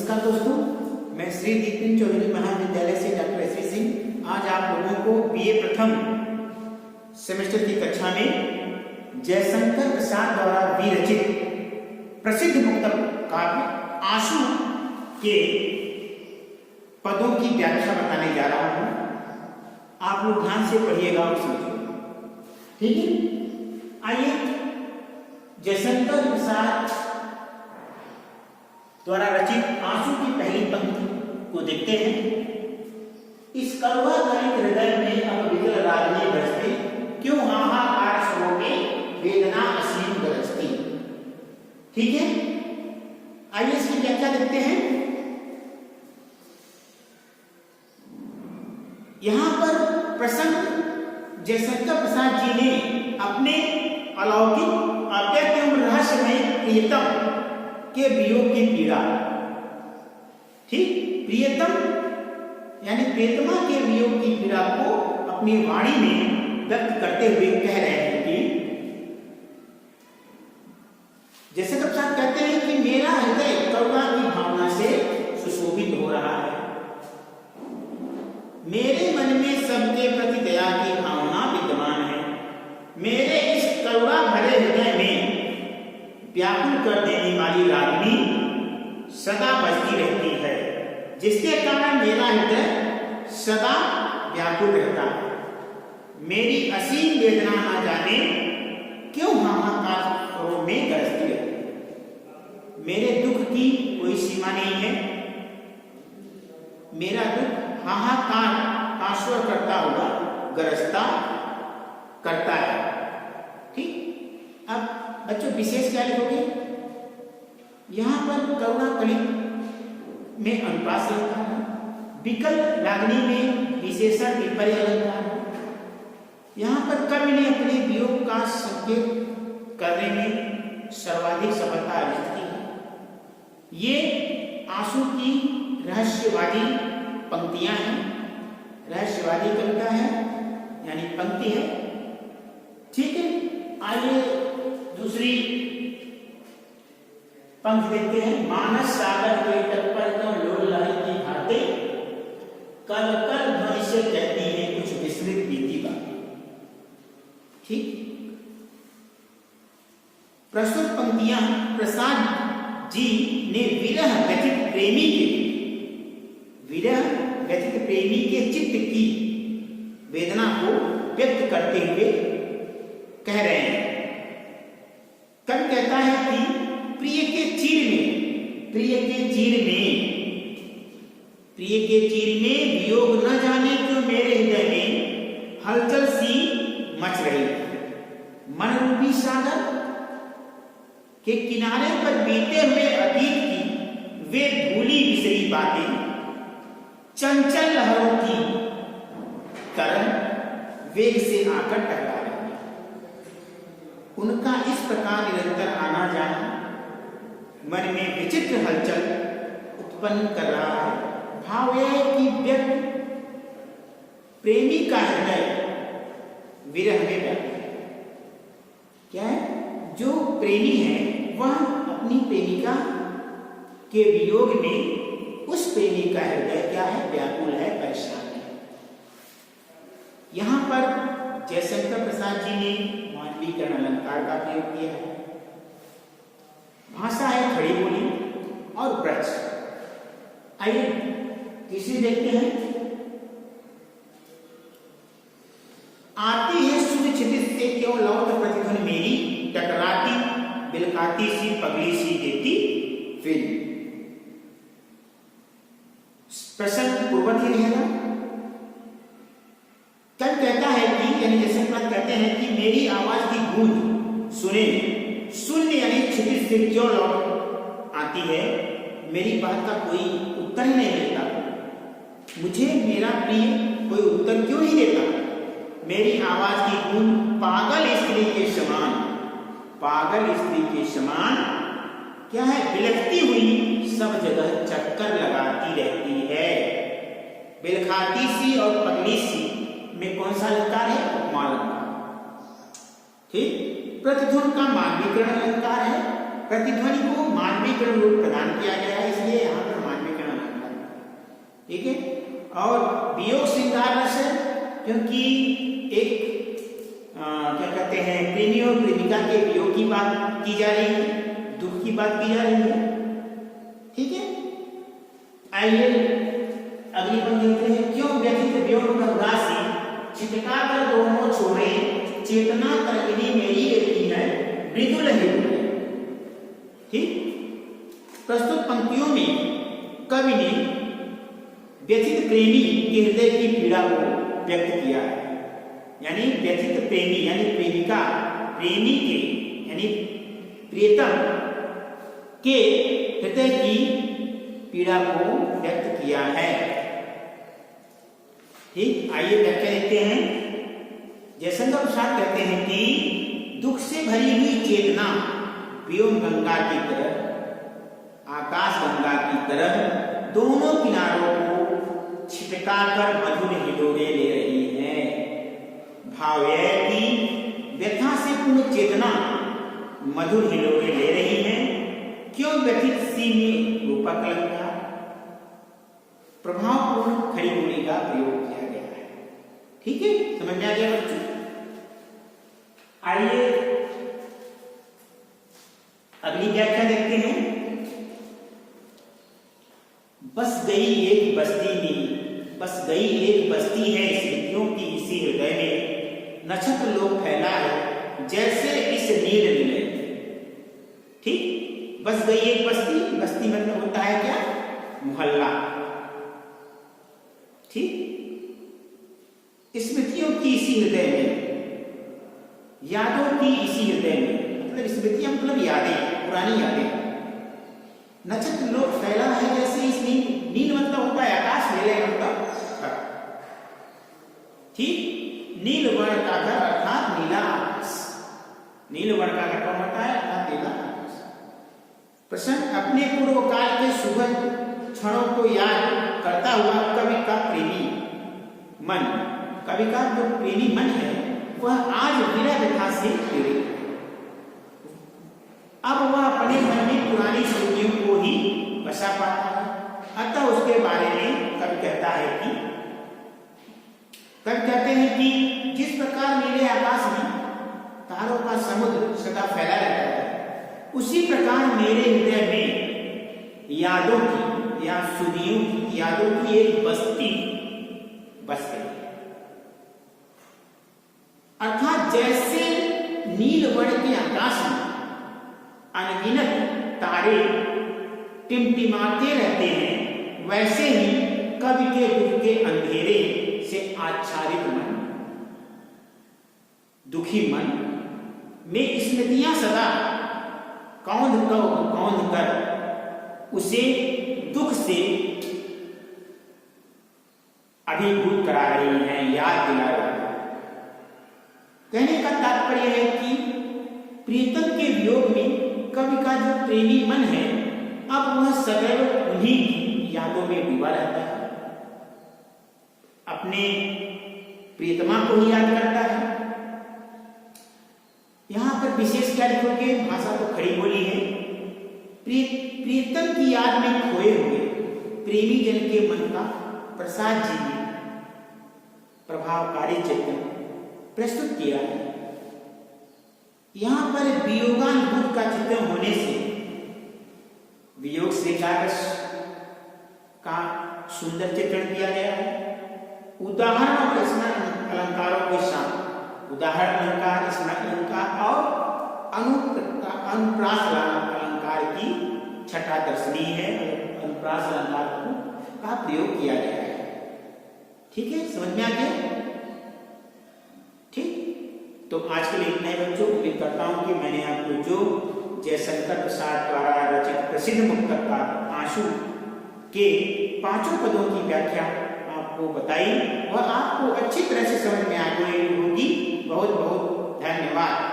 नमस्कार दोस्तों, मैं श्री दीपिन चौधरी महाविद्यालय से डॉक्टर एस सिंह आज आप लोगों को बीए प्रथम सेमेस्टर की कक्षा में जयशंकर प्रसाद द्वारा विरचित प्रसिद्ध मुक्तक काव्य आंसू के पदों की व्याख्या बताने जा रहा हूं। आप लोग ध्यान से पढ़िएगा और समझिएगा, ठीक है। आइए जयशंकर प्रसाद द्वारा रचित आंसू की पहली पंक्ति को देखते हैं। इस कड़वा गणित हृदय में अब विकल रागनी बजती, क्यों हाहाकार स्वरों में वेदना असीम गरजती। ठीक है, आइए इसकी व्याख्या देखते हैं। यहां पर प्रसंग जयशंकर प्रसाद जी ने अपने अलौकिक अव्यक्त एवं रहस्यमय प्रियतम के वियोग की पीड़ा, ठीक, प्रियतम यानी प्रियतमा के वियोग की पीड़ा को अपनी वाणी में व्यक्त करते हुए कह रहे हैं कि जैसे प्रसाद कहते हैं कि मेरा हृदय करुणा की भावना से सुशोभित हो रहा है, मेरे मन में सबके प्रति दया की भावना विद्यमान है, मेरे इस करुणा भरे हृदय में व्याकुल कर देने वाली रागिनी सदा बजती रहती है, जिसके कारण मेरा हृदय सदा व्याकुल रहता है। मेरी असीम वेदना न जाने क्यों हाहाकार स्वरों में गरजती रहती है। मेरे दुख की कोई सीमा नहीं है, मेरा दुख हाहाकार का स्वर करता हुआ गरजता करता है। ठीक, अब बच्चों विशेष क्या लिखोगे? यहां पर करुणा कलित में अनुप्रास लगता है, विकल रागनी में विशेषण विपर्य अलंकार है। यहां पर कवि ने अपने वियोग का संकेत करने में सर्वाधिक सफलता अर्जित की है। ये आंसू की रहस्यवादी पंक्तियां हैं, रहस्यवादी कविता है यानी पंक्ति है। ठीक है, आइए दूसरी पंक्ति देखते हैं। मानस सागर के तट पर क्यों लोल लहरी की भांति, कल कल ध्वनि से कहती है कुछ विस्मृत बीती बातें। ठीक, प्रस्तुत पंक्तियां प्रसाद जी ने विरह व्यथित प्रेमी के चित्त की वेदना को व्यक्त करते हुए कह रहे हैं। कवि कहता है कि प्रिय के चीर में वियोग न जाने क्यों मेरे हृदय में हलचल सी मच रही। मन रूपी सागर के किनारे पर बीते हुए अतीत की वे भूली बिसरी बातें चंचल लहरों की तरह वेग से आकर टकरा रही है। उनका इस प्रकार निरंतर आना जाना मन में विचित्र हलचल उत्पन्न कर रहा है। भाव यह है कि व्यक्ति प्रेमी का हृदय विरह में व्याकुल है। क्या है? जो प्रेमी है वह अपनी प्रेमिका के वियोग में उस प्रेमी का हृदय क्या है? व्याकुल है, परेशान है। यहां पर जयशंकर प्रसाद जी ने मानवीकरण अलंकार का प्रयोग किया है। भाषा है खड़ी बोली और ब्रज। आइए तीसरी देखते हैं। आती है सुध क्षितिज से क्यों लौट प्रतिध्वनि मेरी, टकराती बिलकाती सी पगली सी देती फिर। प्रसंग पूर्वत ही रहेगा। कल कहता है कि यानी जयशंकर कहते हैं कि मेरी आवाज की गूंज सुने, शून्य यानी क्षितिज से क्यों लौट आती है, मेरी बात का कोई उत्तर ही नहीं मिलता। मुझे मेरा प्रिय कोई उत्तर क्यों नहीं देता। मेरी आवाज की गूंज पागल स्त्री के समान क्या है? बिलखती हुई सब जगह चक्कर लगाती रहती है। बिलखाती सी और पगली सी में कौन सा अलंकार है? उपमा अलंकार। ठीक, प्रतिध्वनि का मानवीकरण अलंकार है। प्रतिध्वनि को मानवीकरण रूप प्रदान किया गया है, इसलिए यहाँ पर मानवीकरण ठीक है। और वियोग श्रृंगार रस है, क्योंकि एक क्या कहते हैं, प्रेमी और प्रेमिका के वियोग की बात की जा रही है, दुख की बात की जा रही है। ठीक है। आइए अगली पंक्ति देखते हैं। क्यों व्यथित वियोग उदासी, छिटका कर दोनों छोड़े, चेतना तरंगिनी मेरी रहती है, मृदुल है। ठीक। प्रस्तुत पंक्तियों में कवि ने व्यथित प्रेमी के हृदय की पीड़ा को व्यक्त किया है। यानी व्यथित प्रेमी यानी प्रेमिका, प्रेमी के यानी प्रियतम के हृदय की पीड़ा को व्यक्त किया है। ठीक। आइए व्याख्या देखते हैं। जयशंकर प्रसाद कहते हैं कि दुख से भरी हुई चेतना व्योम गंगा की तरह, आकाश गंगा की तरह दोनों किनारों को छिटकाकर मधुर हिलोरे ले रही है। भाव यह कि व्यथा से पूर्ण चेतना मधुर हिलोरे ले रही है। क्यों व्यथित सी में रूपक अलंकार, प्रभावपूर्ण खड़ी बोली का प्रयोग किया गया है। ठीक है, समझ में आ गया बच्चों। आइए अगली व्याख्या देखते हैं। बस गई एक बस्ती में, बस गई एक बस्ती है स्मृतियों की इसी हृदय में, नक्षत्र लोक फैला है जैसे इस नील निलय। ठीक। बस गई एक बस्ती, बस्ती मतलब होता है क्या, मोहल्ला। ठीक। स्मृतियों की इसी हृदय में, यादों की इसी हृदय में, मतलब स्मृतियां मतलब यादें, पुरानी यादें। नक्षत्र लोक फैला है जैसे इस नील, नील मतलब होता है आकाश, नीले मतलब घर। ठीक। नील वर्ण का घर अर्थात नीला आकाश, नील वर्ण का घर कौन होता है, अर्थात नीला आकाश। प्रसन्न अपने पूर्व काल के सुखद क्षणों को याद करता हुआ कवि का प्रेमी मन, कवि का जो प्रेमी मन है वह आज विरह व्यथा से पीड़ित है। अब वह अपने मन में पुरानी स्मृतियों को ही बसा पाता है। अतः उसके बारे में कवि कहता है कि, कवि कहते हैं कि जिस प्रकार नीले आकाश में तारों का समुद्र सदा फैला रहता है, उसी प्रकार मेरे हृदय में यादों की या सुधियों की, यादों की एक बस्ती बस गई। अर्थात जैसे नील वर्ण के आकाश में अनगिनत तारे टिमटिमाते रहते हैं, वैसे ही कवि के दुख के अंधेरे से आच्छादित मन, दुखी मन में स्मृतियां सदा कौंध कर उसे दुख से अभिभूत करा रही हैं, याद दिला रही हैं। कहने का तात्पर्य है कि प्रीतम के वियोग में कवि का जो प्रेमी मन है, अब वह सदैव उन्हीं की यादों में डूबा रहता है, अपने प्रियतमा को ही याद करता है। यहां पर विशेष क्या लिखोगे, भाषा तो खड़ी बोली है। प्रीतम की याद में खोए हुए प्रेमी जन के मन का प्रसाद जी ने प्रभावकारी चित्र प्रस्तुत किया है। यहां पर वियोगानुभूत का चित्रण होने से वियोग से कागज का सुंदर चित्रण किया गया है। उदाहरण और स्मरण अलंकारों के साथ, उदाहरण अलंकार, स्मरण अलंकार और अनुप्रास अलंकार की छठा दर्शनी है। अनुप्रास अलंकार का प्रयोग किया गया है। ठीक है, समझ में आ गया। ठीक, तो आज के लिए इतना ही बच्चों। उम्मीद करता हूं कि मैंने आपको जो जयशंकर प्रसाद द्वारा रचित प्रसिद्ध मुक्तकार आंसू के 5 पदों की व्याख्या आपको बताई, वह आपको अच्छी तरह से समझ में आ गई होगी। बहुत बहुत धन्यवाद।